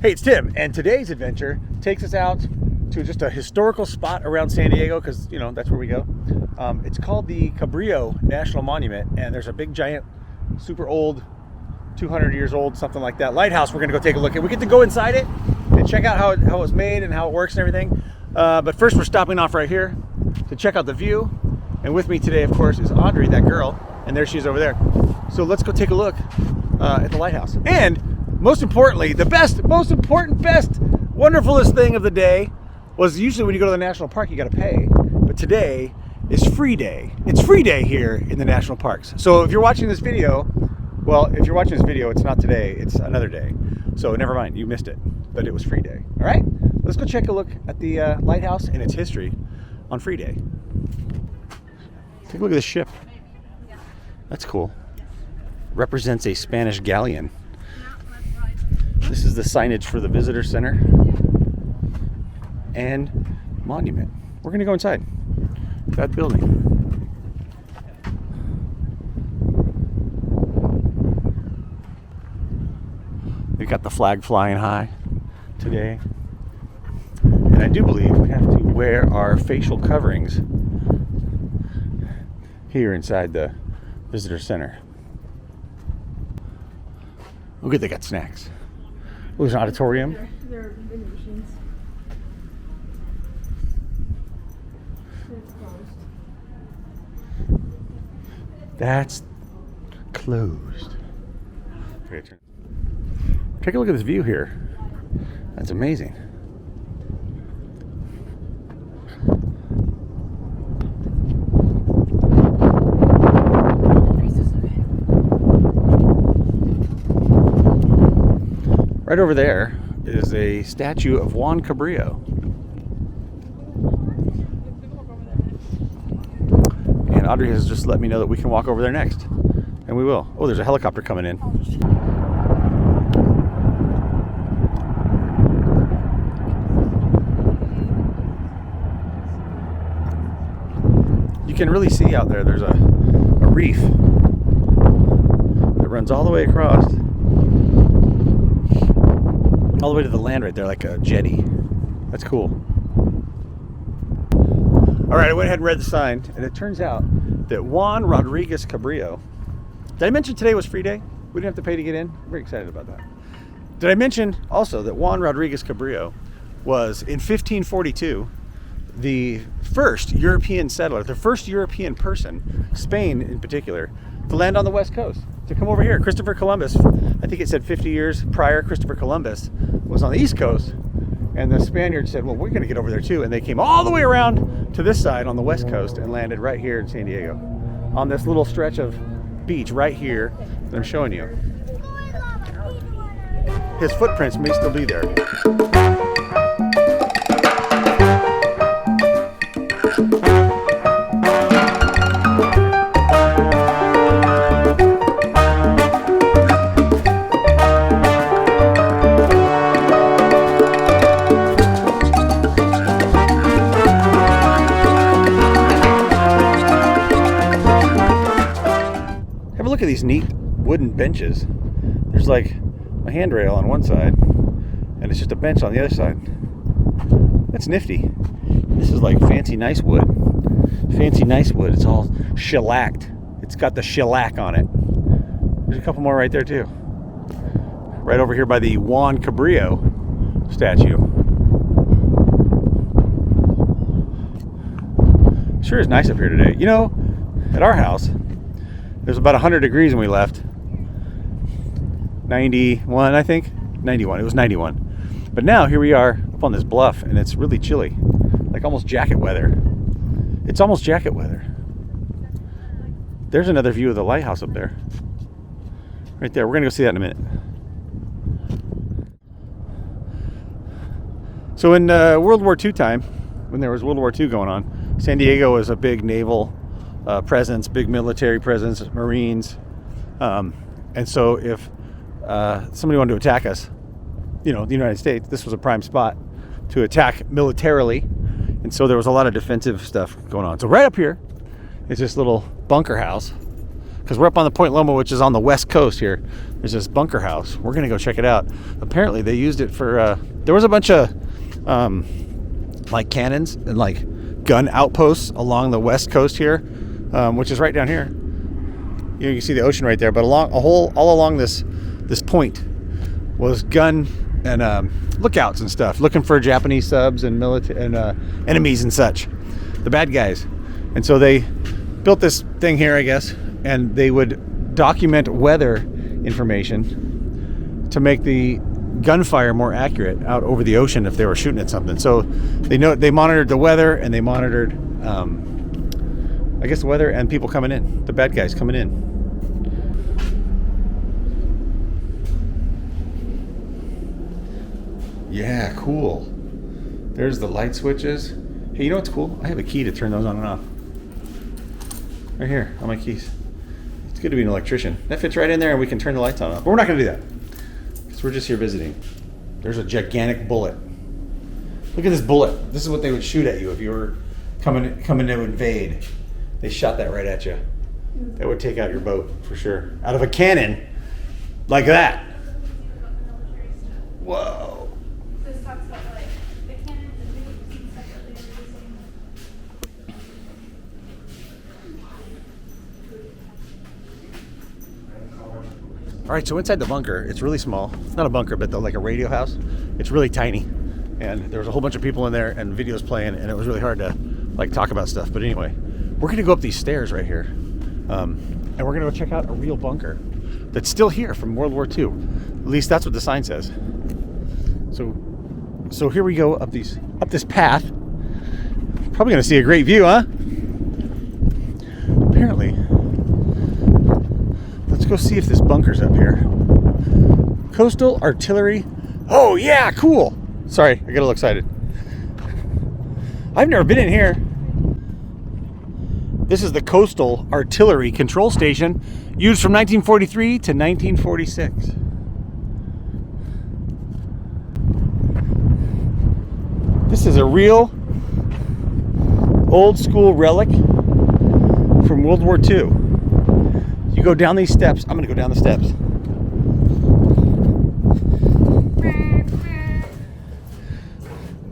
Hey, it's Tim, and today's adventure takes us out to just a historical spot around San Diego, because, you know, that's where we go. It's called the Cabrillo National Monument, and there's a big, giant, super old, 200 years old, something like that, lighthouse we're gonna go take a look at. We get to go inside it and check out how it was made and how it works and everything. But first, we're stopping off right here to check out the view. And with me today, of course, is Audrey, that girl, and there she is over there. So let's go take a look at the lighthouse. And most importantly, the most important, wonderfulest thing of the day was usually when you go to the national park, you got to pay. But today is free day. It's free day here in the national parks. So if you're watching this video, well, if you're watching this video, it's not today, it's another day. So never mind, you missed it, but it was free day. All right, let's go check a look at the lighthouse and its history on free day. Take a look at this ship. That's cool. Represents a Spanish galleon. This is the signage for the visitor center and monument. We're gonna go inside that building. We got the flag flying high today. And I do believe we have to wear our facial coverings here inside the visitor center. Oh, good, they got snacks. Oh, there's an auditorium. There are vending machines. It's closed. That's closed. Okay, take a look at this view here. That's amazing. Right over there is a statue of Juan Cabrillo. And Audrey has just let me know that we can walk over there next. And we will. Oh, there's a helicopter coming in. You can really see out there, there's a reef that runs all the way across. All the way to the land right there, like a jetty. That's cool. All right, I went ahead and read the sign, and it turns out that Juan Rodriguez Cabrillo. Did I mention today was free day? We didn't have to pay to get in. I'm very excited about that. Did I mention also that Juan Rodriguez Cabrillo was, in 1542, the first European settler, the first European person, Spain in particular, to land on the West Coast, to come over here. Christopher Columbus, I think it said 50 years prior, Christopher Columbus was on the East Coast, and the Spaniards said, well, we're going to get over there too, and they came all the way around to this side on the West Coast and landed right here in San Diego, on this little stretch of beach right here that I'm showing you. His footprints may still be there. Look at these neat wooden benches. There's like a handrail on one side and it's just a bench on the other side. That's nifty. This is like fancy nice wood. Fancy nice wood. It's all shellacked. It's got the shellac on it. There's a couple more right there too. Right over here by the Juan Cabrillo statue. Sure is nice up here today. You know, at our house it was about 100 degrees when we left. 91, I think. 91. It was 91. But now here we are up on this bluff, and it's really chilly, like almost jacket weather. It's almost jacket weather. There's another view of the lighthouse up there. Right there. We're gonna go see that in a minute. So in World War II time, when there was World War II going on, San Diego was a big naval presence, big military presence, Marines, and so if somebody wanted to attack us, you know, the United States, this was a prime spot to attack militarily, and so there was a lot of defensive stuff going on. So right up here is this little bunker house, because we're up on the Point Loma, which is on the west coast here. there's this bunker house. We're gonna go check it out. Apparently they used it for there was a bunch of like cannons and like gun outposts along the west coast here, which is right down here. You can see the ocean right there, but all along this point was gun and lookouts and stuff, looking for Japanese subs and enemies and such, the bad guys. And so they built this thing here, I guess, and they would document weather information to make the gunfire more accurate out over the ocean if they were shooting at something. So they monitored the weather, and they monitored I guess the weather and people coming in, the bad guys coming in. Yeah, cool. There's the light switches. Hey, you know what's cool? I have a key to turn those on and off. Right here on my keys. It's good to be an electrician. That fits right in there, and we can turn the lights on and off. But we're not going to do that because we're just here visiting. There's a gigantic bullet. Look at this bullet. This is what they would shoot at you if you were coming to invade. They shot that right at you. That would take out your boat for sure. Out of a cannon like that. Whoa. This talks about like the cannons and nukes and stuff that they were using. All right, so inside the bunker, it's really small. It's not a bunker, but like a radio house. It's really tiny, and there was a whole bunch of people in there and videos playing, and it was really hard to like talk about stuff. But anyway, we're gonna go up these stairs right here, and we're gonna go check out a real bunker that's still here from World War II. At least that's what the sign says. So here we go up this path. Probably gonna see a great view, huh? Apparently. Let's go see if this bunker's up here. Coastal Artillery. Oh yeah, cool. Sorry, I got a little excited. I've never been in here. This is the Coastal Artillery Control Station, used from 1943 to 1946. This is a real old school relic from World War II. You go down these steps. I'm going to go down the steps.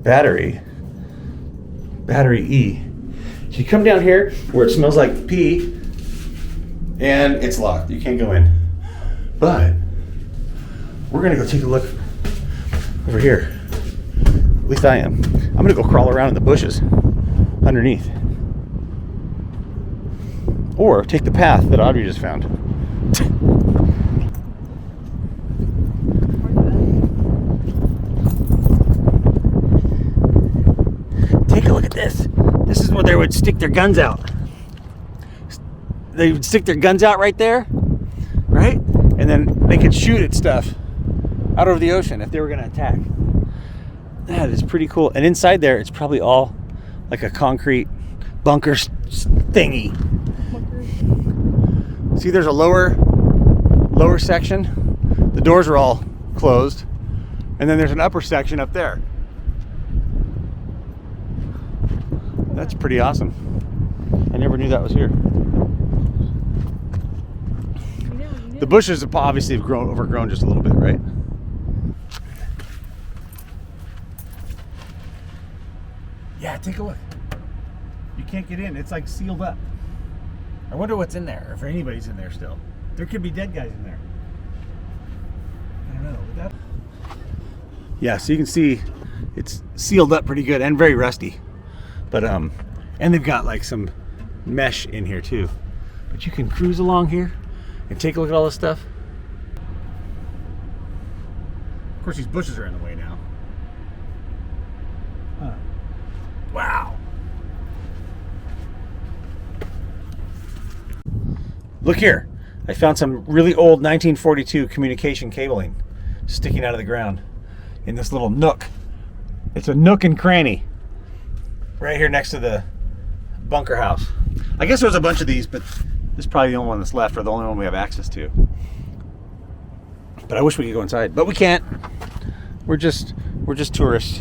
Battery E. So you come down here where it smells like pee, and it's locked. You can't go in. But we're going to go take a look over here. At least I am. I'm going to go crawl around in the bushes underneath. Or take the path that Audrey just found. Take a look at this. This is where they would stick their guns out. They would stick their guns out right there, right? And then they could shoot at stuff out over the ocean if they were going to attack. That is pretty cool. And inside there, it's probably all like a concrete bunker thingy. See, there's a lower section. The doors are all closed. And then there's an upper section up there. That's pretty awesome. I never knew that was here. The bushes have obviously overgrown just a little bit, right? Yeah, take a look. You can't get in. It's like sealed up. I wonder what's in there, if anybody's in there still. There could be dead guys in there. I don't know. Yeah, so you can see it's sealed up pretty good and very rusty. But and they've got like some mesh in here too. But you can cruise along here and take a look at all this stuff. Of course, these bushes are in the way now. Huh. Wow. Look here. I found some really old 1942 communication cabling sticking out of the ground in this little nook. It's a nook and cranny right here next to the bunker house. I guess there's a bunch of these, but this is probably the only one that's left, or the only one we have access to. But I wish we could go inside, but we can't. We're just tourists.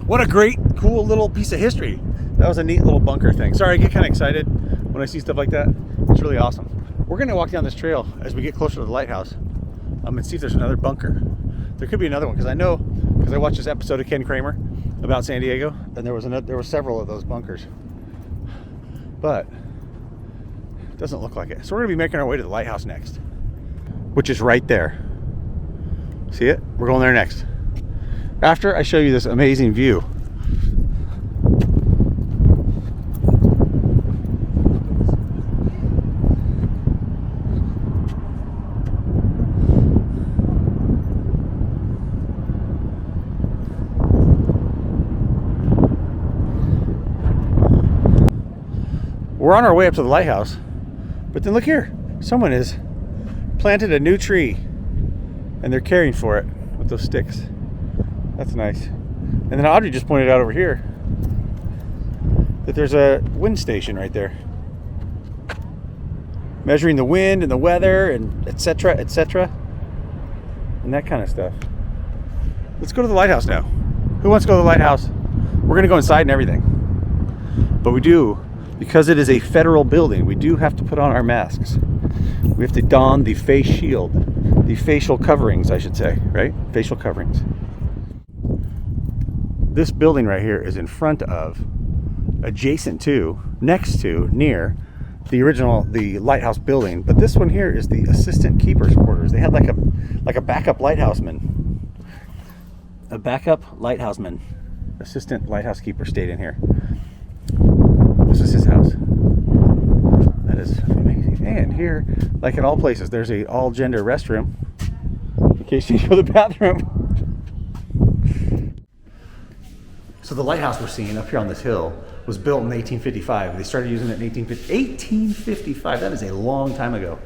What a great, cool little piece of history. That was a neat little bunker thing. Sorry, I get kind of excited when I see stuff like that. It's really awesome. We're gonna walk down this trail as we get closer to the lighthouse and see if there's another bunker. There could be another one, because I know, because I watched this episode of Ken Kramer about San Diego, and there were several of those bunkers. But it doesn't look like it. So we're gonna be making our way to the lighthouse next, which is right there. See it? We're going there next. After I show you this amazing view. We're on our way up to the lighthouse, but then look here. Someone has planted a new tree and they're caring for it with those sticks. That's nice. And then Audrey just pointed out over here that there's a wind station right there, measuring the wind and the weather and etc., and that kind of stuff. Let's go to the lighthouse now. Who wants to go to the lighthouse? We're gonna go inside and everything, but we do, because it is a federal building, we do have to put on our masks. We have to don the face shield, the facial coverings, I should say, right? Facial coverings. This building right here is in front of, adjacent to, next to, near the lighthouse building. But this one here is the assistant keeper's quarters. They had like a backup lighthouseman. A backup lighthouseman. Assistant lighthouse keeper stayed in here. This is his house. That is amazing. And here, like in all places, there's a all-gender restroom in case you go to the bathroom. So the lighthouse we're seeing up here on this hill was built in 1855. They started using it in 1855. That is a long time ago.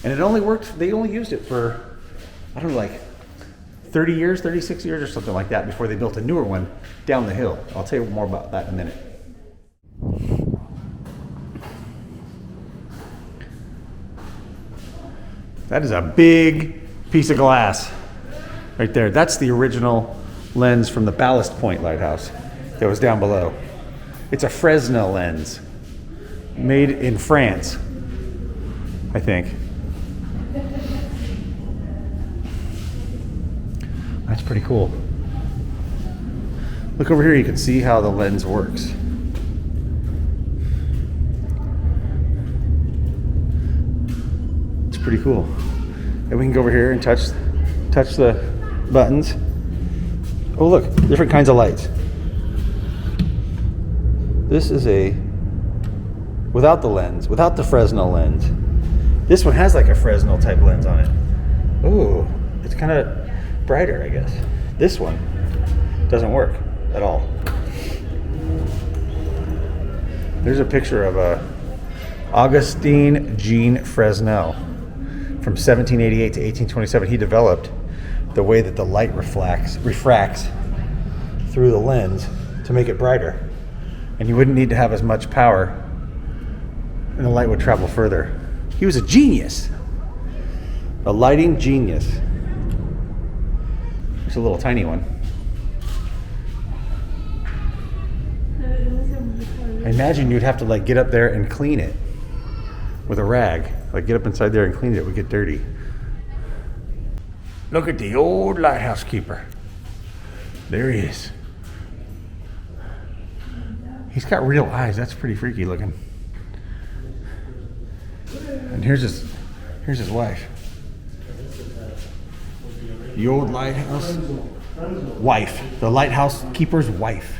And it only worked, they only used it for, I don't know, like 30 years, 36 years or something like that before they built a newer one down the hill. I'll tell you more about that in a minute. That is a big piece of glass right there. That's the original lens from the Ballast Point Lighthouse that was down below. It's a Fresnel lens made in France, I think. That's pretty cool. Look over here, you can see how the lens works. It's pretty cool. And we can go over here and touch the buttons. Oh look, different kinds of lights. This is without the lens, without the Fresnel lens. This one has like a Fresnel type lens on it. Oh, it's kind of brighter, I guess. This one doesn't work at all. There's a picture of Augustin Jean Fresnel from 1788 to 1827. He developed the way that the light refracts through the lens to make it brighter. And you wouldn't need to have as much power, and the light would travel further. He was a genius, a lighting genius. There's a little tiny one. I imagine you'd have to like get up there and clean it with a rag. Like get up inside there and clean it. It would get dirty. Look at the old lighthouse keeper. There he is. He's got real eyes. That's pretty freaky looking. And here's his wife. The old lighthouse wife. The lighthouse keeper's wife.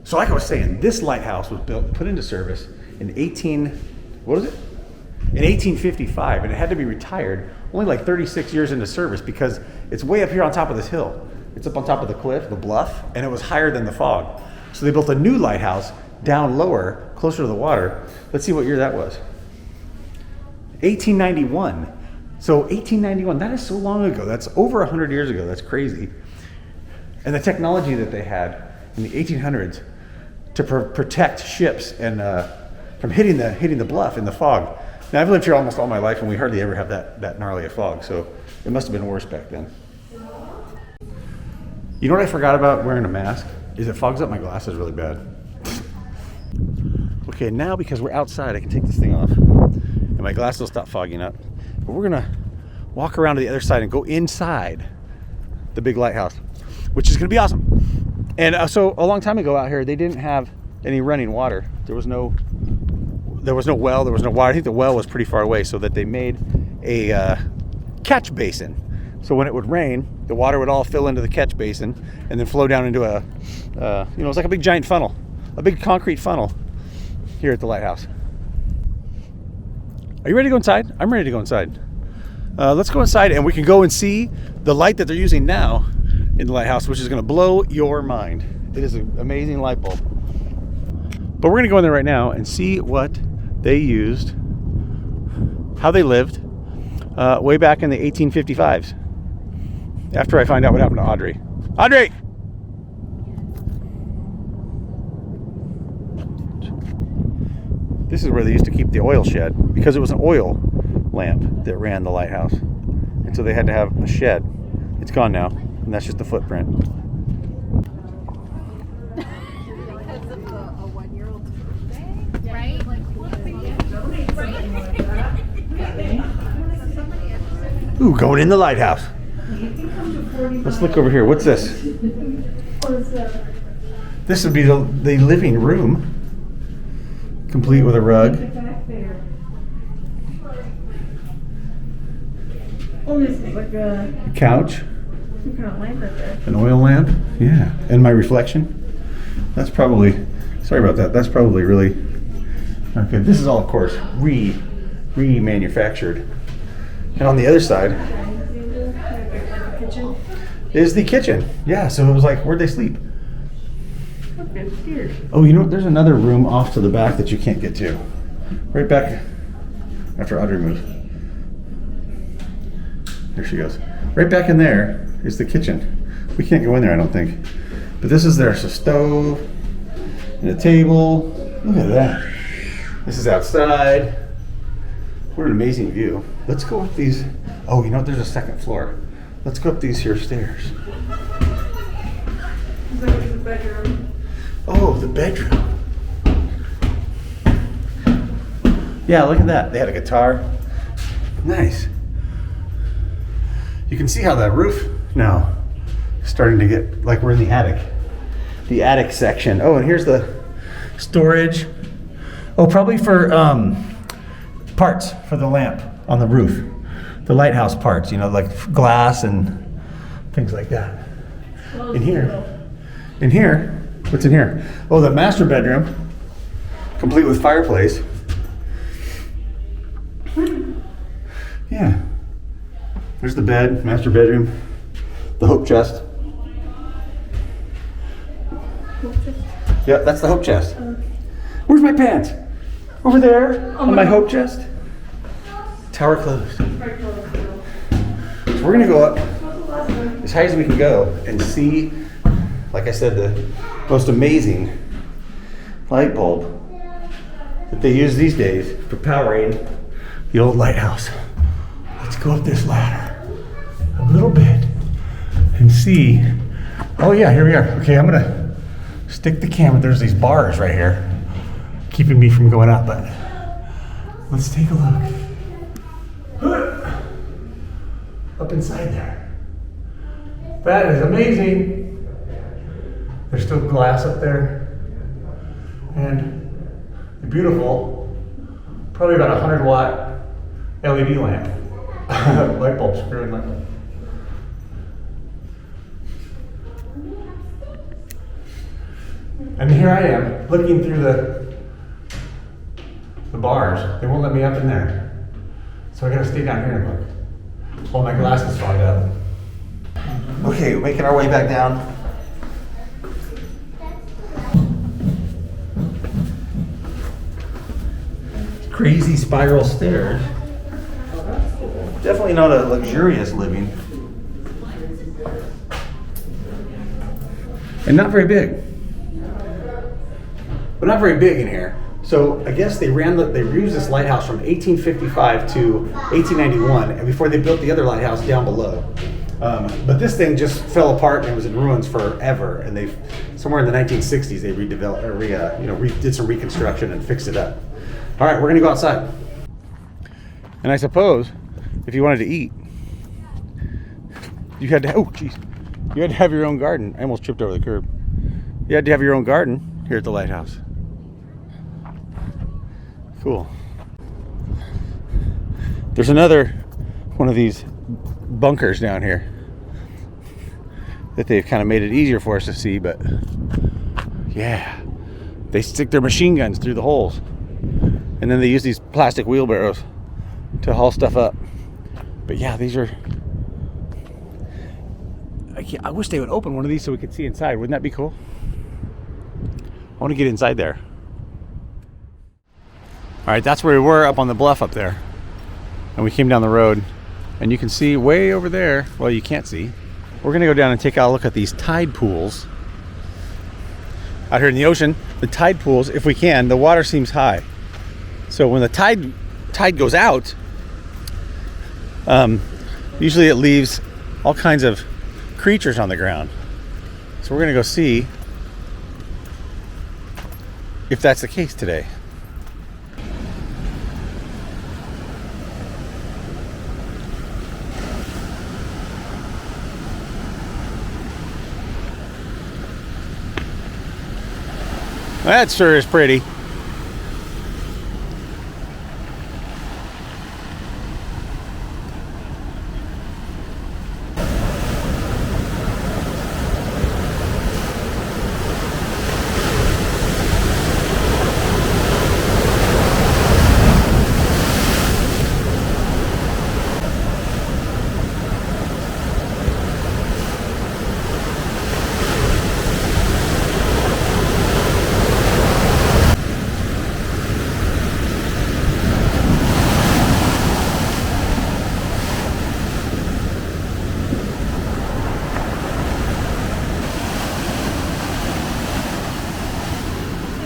So like I was saying, this lighthouse was put into service in 1855, and it had to be retired only like 36 years into service because it's way up here on top of this hill. It's up on top of the cliff, the bluff, and it was higher than the fog. So they built a new lighthouse down lower, closer to the water. Let's see what year that was. 1891. So 1891, that is so long ago. That's over 100 years ago. That's crazy. And the technology that they had in the 1800s to protect ships and from hitting the bluff in the fog. Now I've lived here almost all my life, and we hardly ever have that gnarly a fog. So it must have been worse back then. You know what I forgot about wearing a mask? Is it fogs up my glasses really bad. Okay, now because we're outside, I can take this thing off. and my glasses will stop fogging up. But we're gonna walk around to the other side and go inside the big lighthouse, which is gonna be awesome. And so a long time ago out here, they didn't have any running water. There was no well, there was no water. I think the well was pretty far away, so that they made a catch basin. So when it would rain, the water would all fill into the catch basin and then flow down into a, it's like a big giant funnel, a big concrete funnel here at the lighthouse. Are you ready to go inside? I'm ready to go inside. Let's go inside and we can go and see the light that they're using now in the lighthouse, which is going to blow your mind. It is an amazing light bulb. But we're going to go in there right now and see what they used, how they lived way back in the 1855s. After I find out what happened to Audrey. Audrey! This is where they used to keep the oil shed, because it was an oil lamp that ran the lighthouse. And so they had to have a shed. It's gone now, and that's just the footprint. Because of a 1-year-old's birthday, right? Ooh, going in the lighthouse. Let's look over here. What's this? This would be the living room, complete with a rug. Oh, this is like a Couch, some kind of lamp right there. an oil lamp. Yeah, and my reflection. That's probably, sorry about that. That's probably really not good. This is all, of course, remanufactured. And on the other side Kitchen. is the kitchen. Yeah, so it was like, where'd they sleep? Okay, here. Oh, you know what? There's another room off to the back that you can't get to. Right back after Audrey moves. There she goes. Right back in there is the kitchen. We can't go in there, I don't think. But this is there's a stove and a table. Look at that. This is outside. What an amazing view. Let's go up these. Oh, you know what? There's a second floor. Let's go up these here stairs. Is that the bedroom? Oh, the bedroom. Yeah, look at that. They had a guitar. Nice. You can see how that roof now is starting to get like we're in the attic. The attic section. Oh, and here's the storage. Oh, probably for parts for the lamp on the roof. The lighthouse parts, like glass and things like that. In here, what's in here? Oh, the master bedroom, complete with fireplace. Yeah. There's the bed, master bedroom, the hope chest. Yeah, that's the hope chest. Where's my pants? Over there on my hope chest. Tower closed. So we're gonna go up as high as we can go and see, like I said, the most amazing light bulb that they use these days for powering the old lighthouse. Let's go up this ladder a little bit and see. Oh yeah, here we are. Okay, I'm gonna stick the camera. There's these bars right here keeping me from going up, but let's take a look. Up inside there. That is amazing. There's still glass up there. And the beautiful, probably about 100-watt LED lamp. Light bulb, screwing light bulb. And here I am, looking through the bars. They won't let me up in there. So I gotta stay down here and look. While my glasses fog up. Okay, making our way back down. Crazy spiral stairs. Definitely not a luxurious living. And not very big. But not very big in here. So I guess they used this lighthouse from 1855 to 1891, and before they built the other lighthouse down below. But this thing just fell apart and it was in ruins forever. And they, somewhere in the 1960s, they did some reconstruction and fixed it up. All right, we're gonna go outside. And I suppose if you wanted to eat, you had to, oh geez, you had to have your own garden. I almost tripped over the curb. You had to have your own garden here at the lighthouse. Cool. There's another one of these bunkers down here that they've kind of made it easier for us to see, but yeah, they stick their machine guns through the holes, and then they use these plastic wheelbarrows to haul stuff up. But yeah, these are, I wish they would open one of these so we could see inside. Wouldn't that be cool? I want to get inside there. All right, that's where we were, up on the bluff up there. And we came down the road, and you can see way over there, well, you can't see. We're gonna go down and take a look at these tide pools. Out here in the ocean, the tide pools, if we can, the water seems high. So when the tide goes out, usually it leaves all kinds of creatures on the ground. So we're gonna go see if that's the case today. That sure is pretty.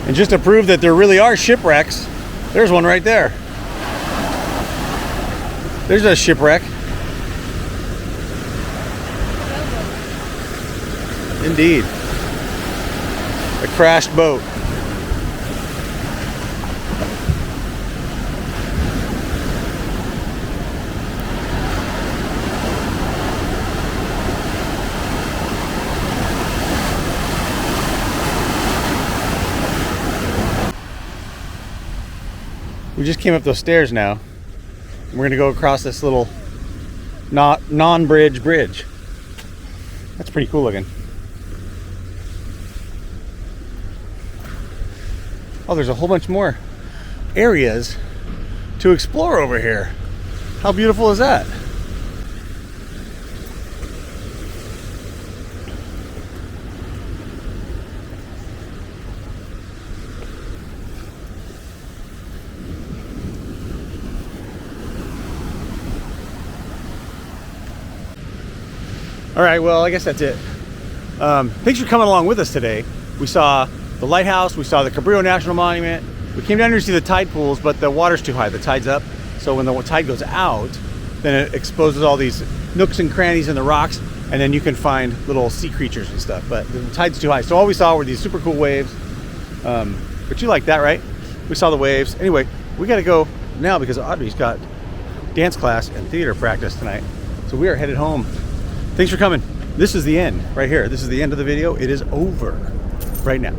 And just to prove that there really are shipwrecks, there's one right there. There's a shipwreck. Indeed. A crashed boat. We just came up those stairs now. We're gonna go across this little non-bridge bridge. That's pretty cool looking. Oh, there's a whole bunch more areas to explore over here. How beautiful is that? All right, well, I guess that's it. Thanks for coming along with us today. We saw the lighthouse, we saw the Cabrillo National Monument. We came down here to see the tide pools, but the water's too high, the tide's up. So when the tide goes out, then it exposes all these nooks and crannies in the rocks, and then you can find little sea creatures and stuff, but the tide's too high. So all we saw were these super cool waves. But you like that, right? We saw the waves. Anyway, we gotta go now because Audrey's got dance class and theater practice tonight. So we are headed home. Thanks for coming. This is the end right here. This is the end of the video. It is over right now.